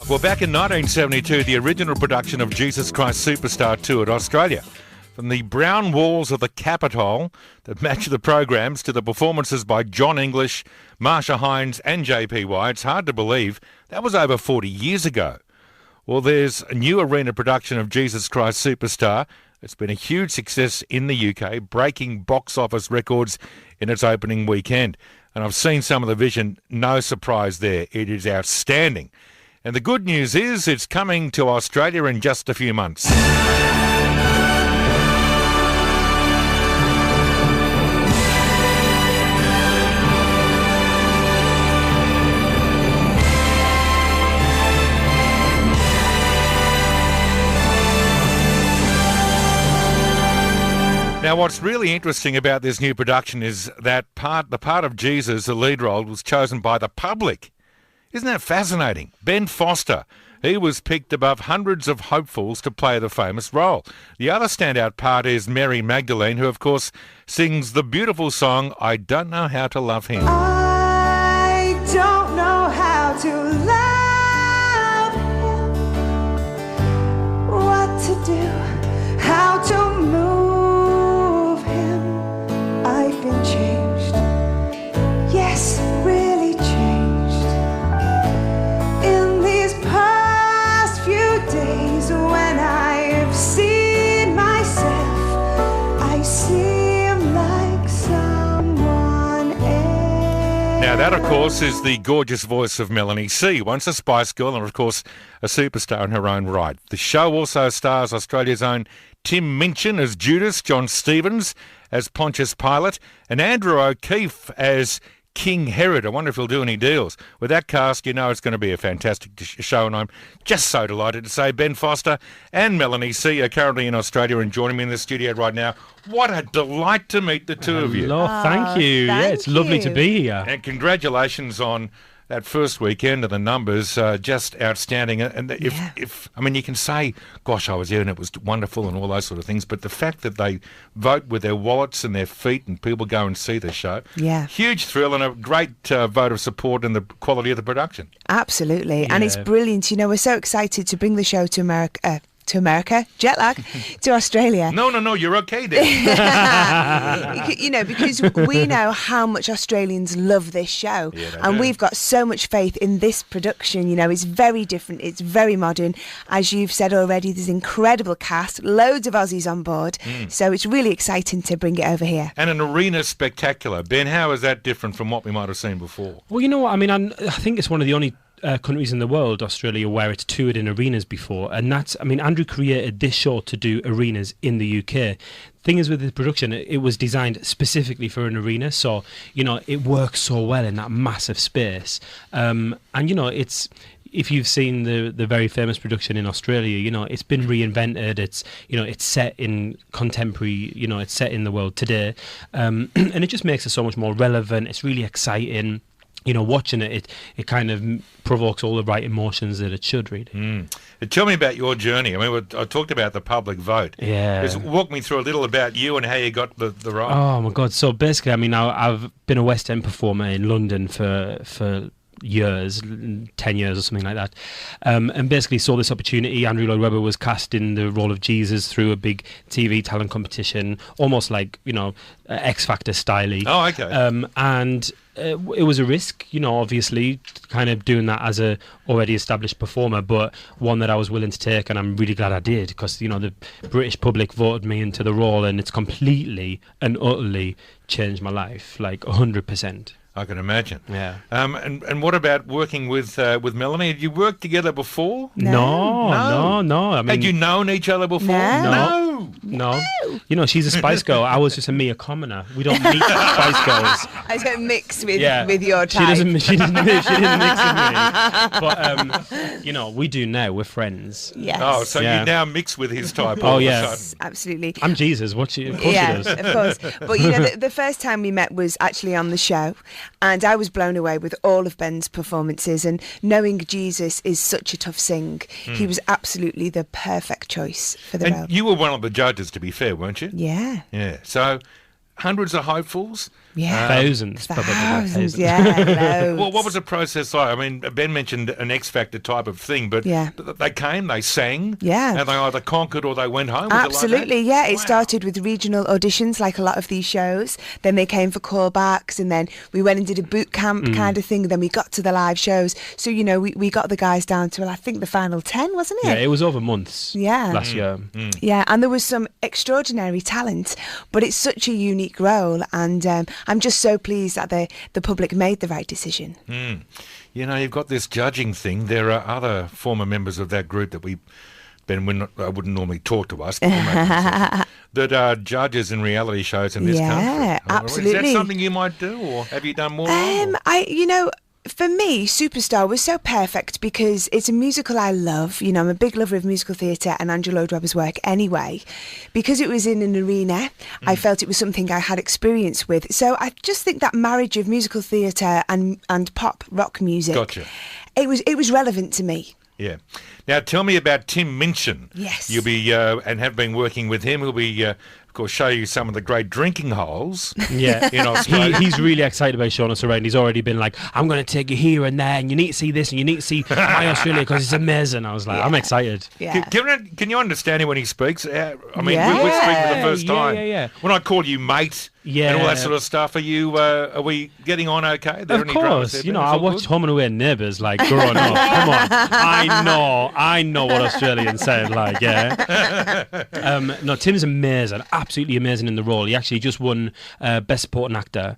Well, back in 1972, the original production of Jesus Christ Superstar toured Australia. From the brown walls of the Capitol that match the programs to the performances by John English, Marsha Hines and JPY, it's hard to believe that was over 40 years ago. Well, there's a new arena production of Jesus Christ Superstar. It's been a huge success in the UK, breaking box office records in its opening weekend. And I've seen some of the vision, no surprise there. It is outstanding. And the good news is it's coming to Australia in just a few months. Now, what's really interesting about this new production is that the part of Jesus, the lead role, was chosen by the public. Isn't that fascinating? Ben Forster, he was picked above hundreds of hopefuls to play the famous role. The other standout part is Mary Magdalene, who, of course, sings the beautiful song, I Don't Know How to Love Him. I don't know how to love him, what to do, how to move him. I've been changed, yes, really changed. In these past few days when I've seen myself, I seem like someone else. Now, that, of course, is the gorgeous voice of Melanie C, once a Spice Girl and, of course, a superstar in her own right. The show also stars Australia's own Tim Minchin as Judas, John Stevens as Pontius Pilate, and Andrew O'Keefe as King Herod. I wonder if he'll do any deals. With that cast, you know it's going to be a fantastic show, and I'm just so delighted to say Ben Forster and Melanie C are currently in Australia and joining me in the studio right now. What a delight to meet the two of you. Oh, thank you. Thank yeah, it's lovely to you. be here. And congratulations on that first weekend and the numbers, just outstanding. And if I mean, you can say, gosh, I was there and it was wonderful and all those sort of things, but the fact that they vote with their wallets and their feet and people go and see the show, huge thrill and a great vote of support in the quality of the production. Absolutely. And it's brilliant. You know, we're so excited to bring the show to America, jet lag, to Australia. No, you're okay there. You know, because we know how much Australians love this show, and we've got so much faith in this production. You know, it's very different, it's very modern. As you've said already, there's an incredible cast, loads of Aussies on board, so it's really exciting to bring it over here. And an arena spectacular. Ben, how is that different from what we might have seen before? Well, you know what, I mean, I think it's one of the only countries in the world, Australia, where it's toured in arenas before, and that's, I mean, Andrew created this show to do arenas in the UK. Thing is, with the production, it was designed specifically for an arena, so you know it works so well in that massive space. And you know, it's, if you've seen the very famous production in Australia, you know, it's been reinvented. It's, you know, it's set in contemporary, you know, it's set in the world today, and it just makes it so much more relevant. It's really exciting. You know, watching it kind of provokes all the right emotions that it should, really. Tell me about your journey. I mean, I talked about the public vote. Yeah. Just walk me through a little about you and how you got the role. Oh, my God. So basically, I mean, I've been a West End performer in London for years, 10 years or something like that, and basically saw this opportunity. Andrew Lloyd Webber was cast in the role of Jesus through a big TV talent competition, almost like, you know, X Factor style. Oh, okay. And it was a risk, you know, obviously, kind of doing that as a already established performer, but one that I was willing to take, and I'm really glad I did, because, you know, the British public voted me into the role, and it's completely and utterly changed my life, like 100%. I can imagine. Yeah. And what about working with Melanie? Had you worked together before? No. I mean, had you known each other before? No. You know, she's a Spice Girl. I was just a mere commoner. We don't meet Spice Girls. I don't mix with your type. She didn't mix with me. But you know, we do now. We're friends. Yes. Oh, so you now mix with his type. Oh, yes, absolutely. I'm Jesus. Of course she does. Of course. But you know, the first time we met was actually on the show, and I was blown away with all of Ben's performances. And knowing Jesus is such a tough sing, he was absolutely the perfect choice for the role. You were one of the judges, to be fair, weren't you? Yeah. Yeah. So hundreds of hopefuls. Yeah. Thousands, probably. Thousands, yeah. Loads. Well, what was the process like? I mean, Ben mentioned an X Factor type of thing, but Yeah. they came, they sang, Yeah. and they either conquered or they went home. Was Absolutely, it like that? yeah. It started with regional auditions, like a lot of these shows. Then they came for callbacks, and then we went and did a boot camp kind of thing. Then we got to the live shows. So, you know, we got the guys down to, well, I think the final 10, wasn't it? Yeah, it was over months Yeah. last year. Yeah, and there was some extraordinary talent, but it's such a unique role, and I'm just so pleased that the public made the right decision. You know, you've got this judging thing. There are other former members of that group that wouldn't normally talk to us, but we'll make them that are judges in reality shows in this country. Yeah, Is absolutely. that something you might do, or have you done more? For me, Superstar was so perfect because it's a musical I love. You know, I'm a big lover of musical theatre and Andrew Lloyd Webber's work anyway. Because it was in an arena, I felt it was something I had experience with. So I just think that marriage of musical theatre and pop rock music, Gotcha. it was relevant to me. Yeah. Now, tell me about Tim Minchin. Yes. You'll be, and have been working with him. He'll be, of course, show you some of the great drinking holes Yeah, in Australia. he's really excited about showing us around. He's already been like, I'm going to take you here and there, and you need to see this, and you need to see my Australia because it's amazing. I was like, I'm excited. Yeah. Can you understand him when he speaks? I mean, Yeah. we're speaking for the first time. Yeah. When I call you mate and all that sort of stuff, are we getting on okay? There Of course, you know, I watched Home and Away Neighbours like growing up. Come on, I know what Australians sound like. Yeah. No, Tim's amazing, absolutely amazing in the role. He actually just won Best Supporting Actor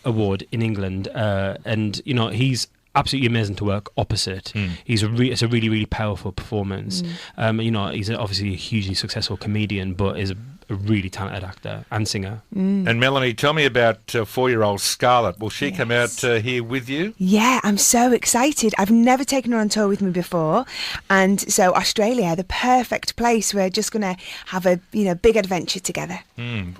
award in England, and you know he's absolutely amazing to work opposite. It's a really, really powerful performance. You know, he's obviously a hugely successful comedian, but is a really talented actor and singer. And Melanie, tell me about 4-year-old Scarlett. Will she come out here with you? Yeah, I'm so excited. I've never taken her on tour with me before, and so Australia, the perfect place. We're just going to have a big adventure together.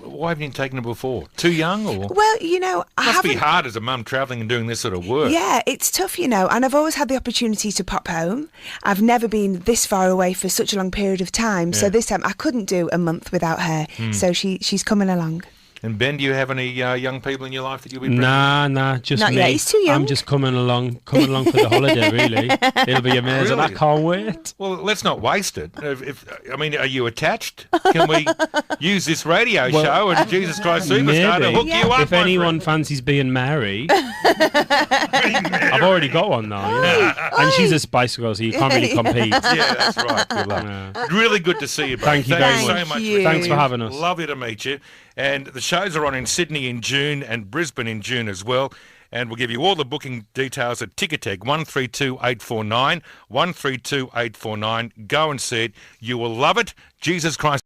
Why haven't you taken her before? Too young, or? Well, you know, I Must be haven't. hard as a mum travelling and doing this sort of work. Yeah, it's tough, you know, and I've always had the opportunity to pop home. I've never been this far away for such a long period of time, so this time I couldn't do a month without her. So she's coming along. And Ben, do you have any young people in your life that you'll be bringing? Nah, just Not me. yet, he's too young. I'm just coming along for the holiday. Really, it'll be amazing. Really? I can't wait. Well, let's not waste it. I mean, are you attached? Can we use this radio show and Jesus Christ Superstar to hook Maybe. you up? If my anyone friend? fancies being married, I've already got one now. You know? And she's a Spice Girl, so you can't really compete. Yeah, that's right. Good luck. Yeah. Really good to see you, bro. Thank you very so much. much. you. Thanks for having us. Lovely to meet you. And the shows are on in Sydney in June and Brisbane in June as well. And we'll give you all the booking details at Ticketek 132849, 132849. Go and see it. You will love it. Jesus Christ.